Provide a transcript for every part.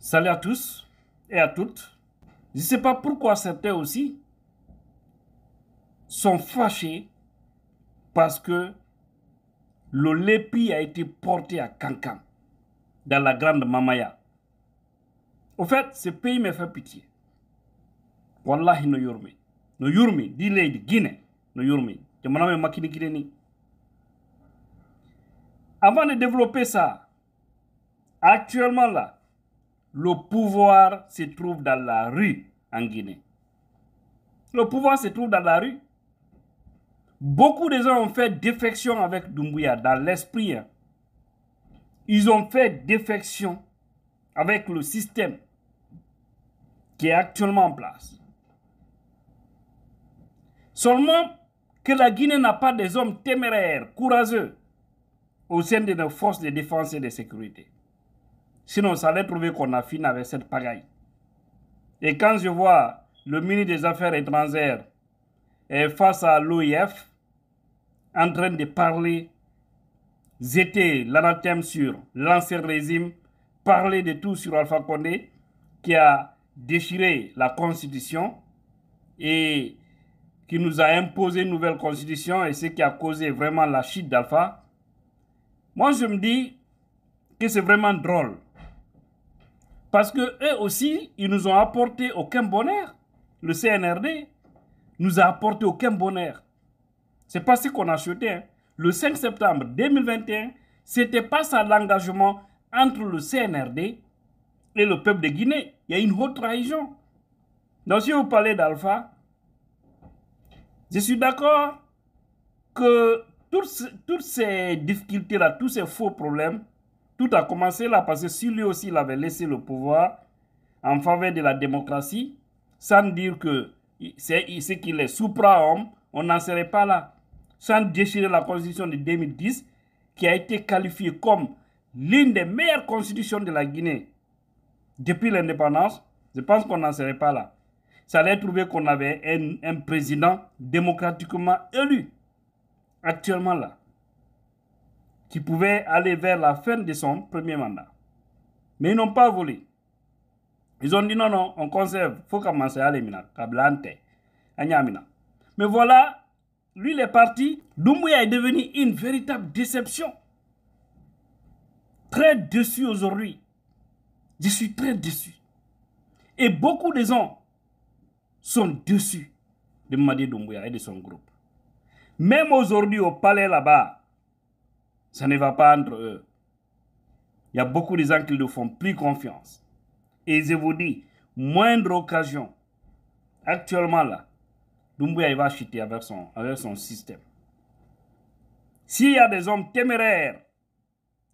Salut à tous et à toutes. Je ne sais pas pourquoi certains aussi sont fâchés parce que le lépi a été porté à Kankan, dans la grande Mamaya. Au fait, ce pays me fait pitié. Wallahi no yurmi. No yurmi, di lady Guinée, no yurmi. Avant de développer ça, actuellement là, le pouvoir se trouve dans la rue en Guinée. Le pouvoir se trouve dans la rue. Beaucoup de gens ont fait défection avec Doumbouya dans l'esprit. Hein. Ils ont fait défection avec le système qui est actuellement en place. Seulement que la Guinée n'a pas des hommes téméraires, courageux, au sein de nos forces de défense et de sécurité. Sinon, ça allait trouver qu'on a fini avec cette pagaille. Et quand je vois le ministre des Affaires étrangères face à l'OIF, en train de parler, jeter l'anathème sur l'ancien régime, parler de tout sur Alpha Condé, qui a déchiré la constitution et qui nous a imposé une nouvelle constitution et ce qui a causé vraiment la chute d'Alpha. Moi, je me dis que c'est vraiment drôle. Parce que eux aussi, ils nous ont apporté aucun bonheur. Le CNRD nous a apporté aucun bonheur. C'est pas ce qu'on a acheté. Hein. Le 5 septembre 2021, c'était pas ça l'engagement entre le CNRD et le peuple de Guinée. Il y a une haute trahison. Donc si vous parlez d'Alpha, je suis d'accord que toutes ces difficultés-là, tous ces faux problèmes, tout a commencé là parce que si lui aussi il avait laissé le pouvoir en faveur de la démocratie, sans dire que c'est qu'il est supra-homme, on n'en serait pas là. Sans déchirer la constitution de 2010, qui a été qualifiée comme l'une des meilleures constitutions de la Guinée depuis l'indépendance, je pense qu'on n'en serait pas là. Ça allait trouver qu'on avait un président démocratiquement élu, actuellement là, qui pouvait aller vers la fin de son premier mandat. Mais ils n'ont pas voulu. Ils ont dit non, on conserve, il faut commencer à aller mais voilà, lui il est parti. Doumbouya est devenu une véritable déception. Très déçu aujourd'hui. Je suis très déçu. Et beaucoup de gens sont déçus de Mamadi Doumbouya et de son groupe. Même aujourd'hui au palais là-bas, ça ne va pas entre eux. Il y a beaucoup de gens qui ne font plus confiance. Et je vous dis, moindre occasion, actuellement là, Doumbouya va chuter avec son système. S'il y a des hommes téméraires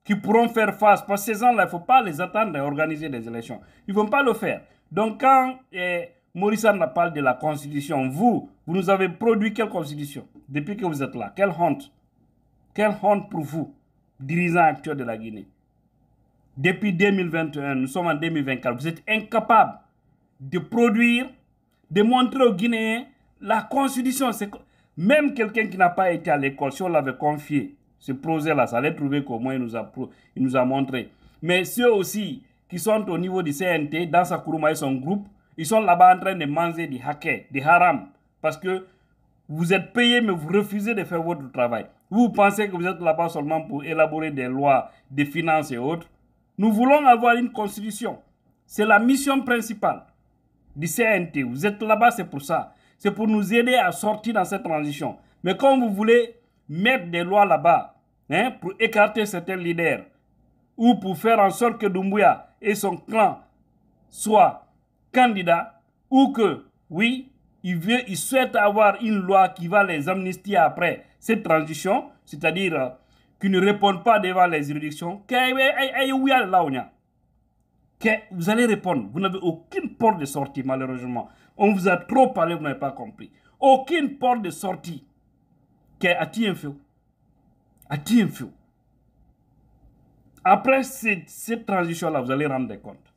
qui pourront faire face, parce que ces gens-là, il ne faut pas les attendre à organiser des élections. Ils ne vont pas le faire. Donc quand Maurice Anna parle de la constitution, vous nous avez produit quelle constitution depuis que vous êtes là? Quelle honte? Quelle honte pour vous, dirigeants actuels de la Guinée. Depuis 2021, nous sommes en 2024, vous êtes incapables de produire, de montrer aux Guinéens la constitution. Même quelqu'un qui n'a pas été à l'école, si on l'avait confié, ce projet-là, ça allait trouver qu'au moins il nous a montré. Mais ceux aussi qui sont au niveau du CNT, dans sa Kourouma et son groupe, ils sont là-bas en train de manger des hackers, des haram. Parce que vous êtes payés, mais vous refusez de faire votre travail. Vous pensez que vous êtes là-bas seulement pour élaborer des lois, des finances et autres. Nous voulons avoir une constitution. C'est la mission principale du CNT. Vous êtes là-bas, c'est pour ça. C'est pour nous aider à sortir dans cette transition. Mais quand vous voulez mettre des lois là-bas, hein, pour écarter certains leaders, ou pour faire en sorte que Doumbouya et son clan soient candidats, ou que, oui, ils souhaitent avoir une loi qui va les amnistier après cette transition, c'est-à-dire qui ne répondent pas devant les juridictions, vous allez répondre. Vous n'avez aucune porte de sortie, malheureusement. On vous a trop parlé, vous n'avez pas compris. Aucune porte de sortie. Après cette transition-là, vous allez rendre compte.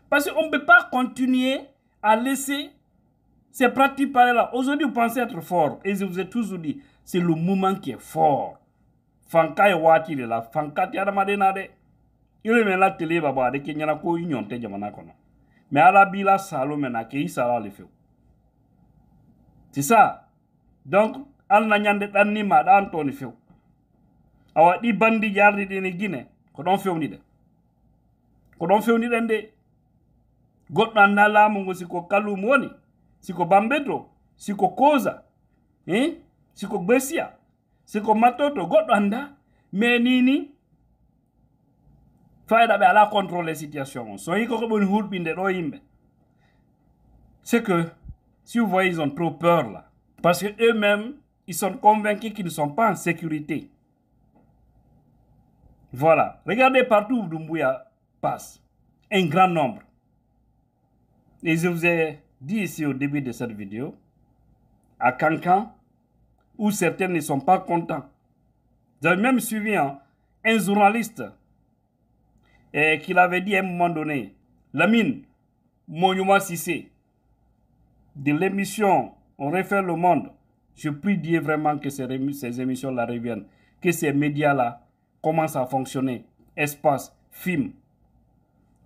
Parce qu'on ne peut pas continuer à laisser ces pratiques pareilles-là. Aujourd'hui, vous pensez être fort. Et je vous ai toujours dit, c'est le moment qui est fort. Fanka et Wati de la Fanka Tiaramadena de. Il est là télé baba de Kenya ko union te jamana kono. Mais à la bila salo mena ke isala le feu. C'est ça. Donc al na nyande tan ni ma dan toni feu. Awa di bandi jardi de ni Guinée ko don feu ni de. Ko don feu ni de. Goddo anda lamu ngo siko kalum woni, siko bambeto, siko koza, siko gbesia, siko matoto, goddo anda, mais nini faida be ala contrôler situation. So yiko ko bon hulbinde do yimbe. C'est que si vous voyez ils ont trop peur là parce que eux-mêmes ils sont convaincus qu'ils ne sont pas en sécurité. Voilà, regardez partout où Doumbouya passe, un grand nombre. Et je vous ai dit ici au début de cette vidéo, à Kankan, où certains ne sont pas contents. Vous avez même suivi un journaliste qui l'avait dit à un moment donné, Lamine Monument Sissé, de l'émission On refait le monde, je prie Dieu vraiment que ces émissions-là reviennent, que ces médias-là commencent à fonctionner, Espace, Film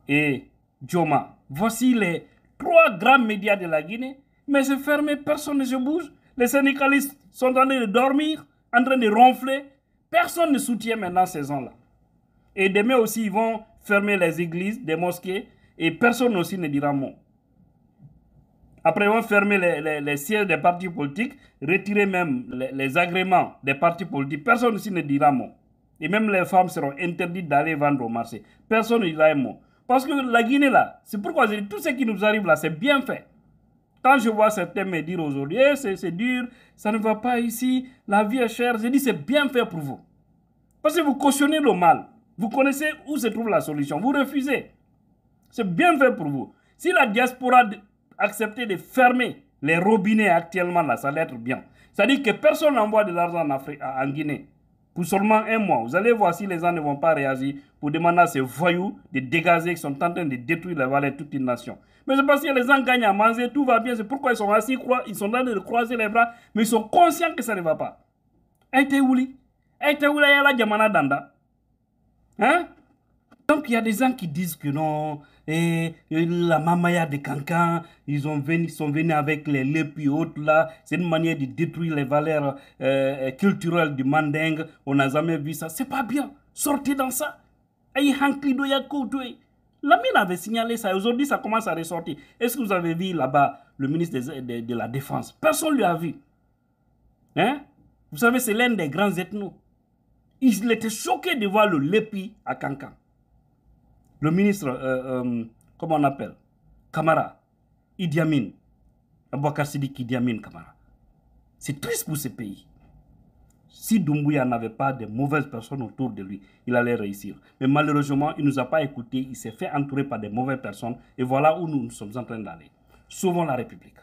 et Joma. Voici les 3 grands médias de la Guinée, mais c'est fermé, personne ne se bouge. Les syndicalistes sont en train de dormir, en train de ronfler. Personne ne soutient maintenant ces gens-là. Et demain aussi, ils vont fermer les églises, des mosquées, et personne aussi ne dira mot. Après, ils vont fermer les sièges des partis politiques, retirer même les agréments des partis politiques. Personne aussi ne dira mot. Et même les femmes seront interdites d'aller vendre au marché. Personne ne dira un mot. Parce que la Guinée là, c'est pourquoi je dis, tout ce qui nous arrive là, c'est bien fait. Quand je vois certains me dire aujourd'hui, c'est dur, ça ne va pas ici, la vie est chère, je dis c'est bien fait pour vous. Parce que vous cautionnez le mal. Vous connaissez où se trouve la solution. Vous refusez. C'est bien fait pour vous. Si la diaspora acceptait de fermer les robinets actuellement là, ça allait être bien. C'est-à-dire que personne n'envoie de l'argent en Guinée. Pour seulement un mois, vous allez voir si les gens ne vont pas réagir pour demander à ces voyous de dégager qui sont en train de détruire la vallée de toute une nation. Mais c'est parce que les gens gagnent à manger, tout va bien, c'est pourquoi ils sont assis, ils sont en train de croiser les bras, mais ils sont conscients que ça ne va pas. Hein? Donc il y a des gens qui disent que non, la mamaya de Kankan, ils sont venus avec les lépis autres là, c'est une manière de détruire les valeurs culturelles du Manding, on n'a jamais vu ça, c'est pas bien, sortez dans ça. Lamine avait signalé ça, aujourd'hui ça commence à ressortir. Est-ce que vous avez vu là-bas le ministre de la Défense? Personne ne lui a vu. Hein? Vous savez, c'est l'un des grands ethnos. Il était choqué de voir le lépi à Kankan. Le ministre, comment on appelle? Kamara, Idi Amin, Aboubacar Sidiki Idi Amin Kamara. C'est triste pour ce pays. Si Doumbouya n'avait pas de mauvaises personnes autour de lui, il allait réussir. Mais malheureusement, il ne nous a pas écoutés, il s'est fait entourer par de mauvaises personnes. Et voilà où nous sommes en train d'aller. Sauvons la République.